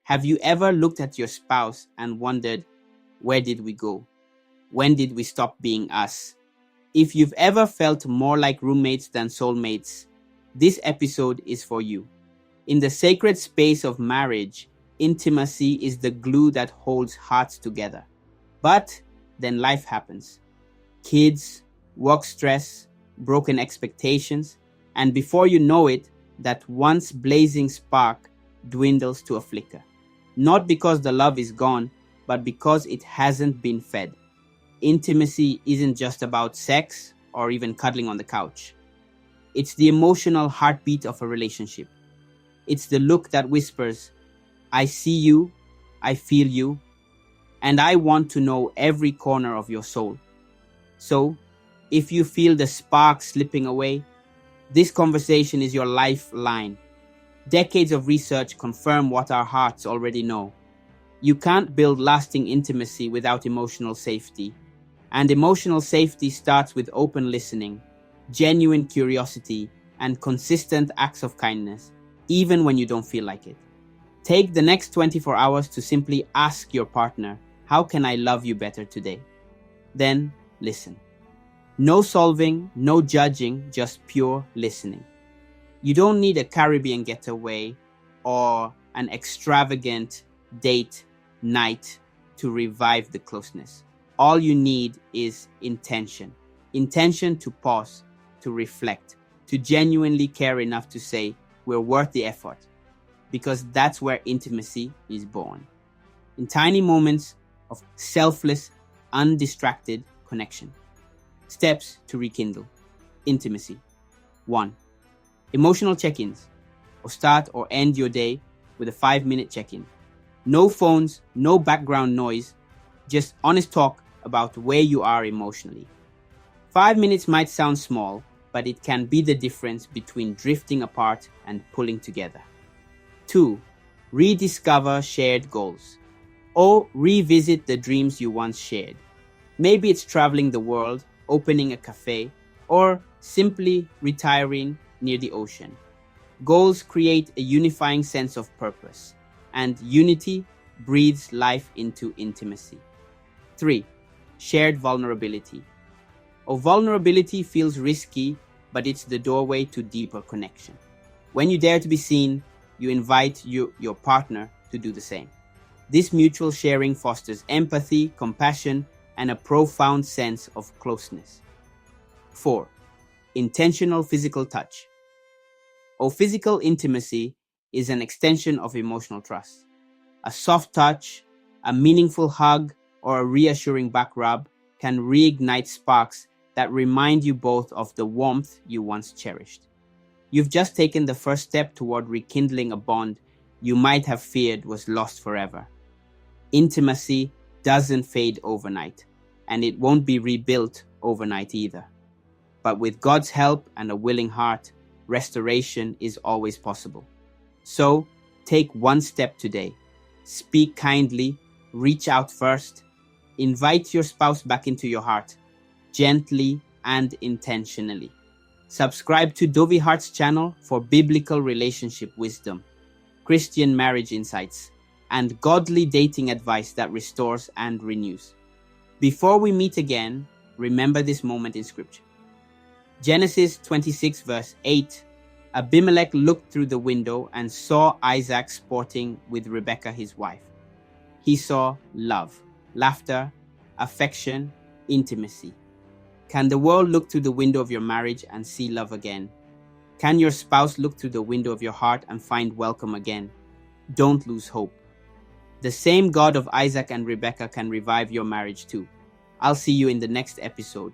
Have you ever looked at your spouse and wondered, where did we go? When did we stop being us? If you've ever felt more like roommates than soulmates, this episode is for you. In the sacred space of marriage, intimacy is the glue that holds hearts together. But then life happens. Kids, work stress, broken expectations, and before you know it, that once blazing spark dwindles to a flicker. Not because the love is gone, but because it hasn't been fed. Intimacy isn't just about sex or even cuddling on the couch. It's the emotional heartbeat of a relationship. It's the look that whispers, I see you, I feel you, and I want to know every corner of your soul. So, if you feel the spark slipping away, this conversation is your lifeline. Decades of research confirm what our hearts already know. You can't build lasting intimacy without emotional safety. And emotional safety starts with open listening, genuine curiosity, and consistent acts of kindness, even when you don't feel like it. Take the next 24 hours to simply ask your partner, how can I love you better today? Then listen. No solving, no judging, just pure listening. You don't need a Caribbean getaway or an extravagant date night to revive the closeness. All you need is intention. Intention to pause, to reflect, to genuinely care enough to say, we're worth the effort. Because that's where intimacy is born. In tiny moments of selfless, undistracted connection. Steps to rekindle intimacy. 1. Emotional check-ins. Or start or end your day with a 5-minute check-in. No phones, no background noise, just honest talk about where you are emotionally. 5 minutes might sound small, but it can be the difference between drifting apart and pulling together. 2. Rediscover shared goals. Or revisit the dreams you once shared. Maybe it's traveling the world, opening a cafe, or simply retiring near the ocean. Goals create a unifying sense of purpose, and unity breathes life into intimacy. 3. Shared vulnerability. Vulnerability feels risky, but it's the doorway to deeper connection. When you dare to be seen, you invite your partner to do the same. This mutual sharing fosters empathy, compassion, and a profound sense of closeness. 4. Intentional physical touch. Physical intimacy is an extension of emotional trust. A soft touch, a meaningful hug, or a reassuring back rub can reignite sparks that remind you both of the warmth you once cherished. You've just taken the first step toward rekindling a bond you might have feared was lost forever. Intimacy doesn't fade overnight, and it won't be rebuilt overnight either. But with God's help and a willing heart, restoration is always possible. So, take one step today. Speak kindly, reach out first, invite your spouse back into your heart, gently and intentionally. Subscribe to Dovey Heart's channel for biblical relationship wisdom, Christian marriage insights, and godly dating advice that restores and renews. Before we meet again, remember this moment in Scripture. Genesis 26 verse 8, Abimelech looked through the window and saw Isaac sporting with Rebekah his wife. He saw love, laughter, affection, intimacy. Can the world look through the window of your marriage and see love again? Can your spouse look through the window of your heart and find welcome again? Don't lose hope. The same God of Isaac and Rebekah can revive your marriage too. I'll see you in the next episode.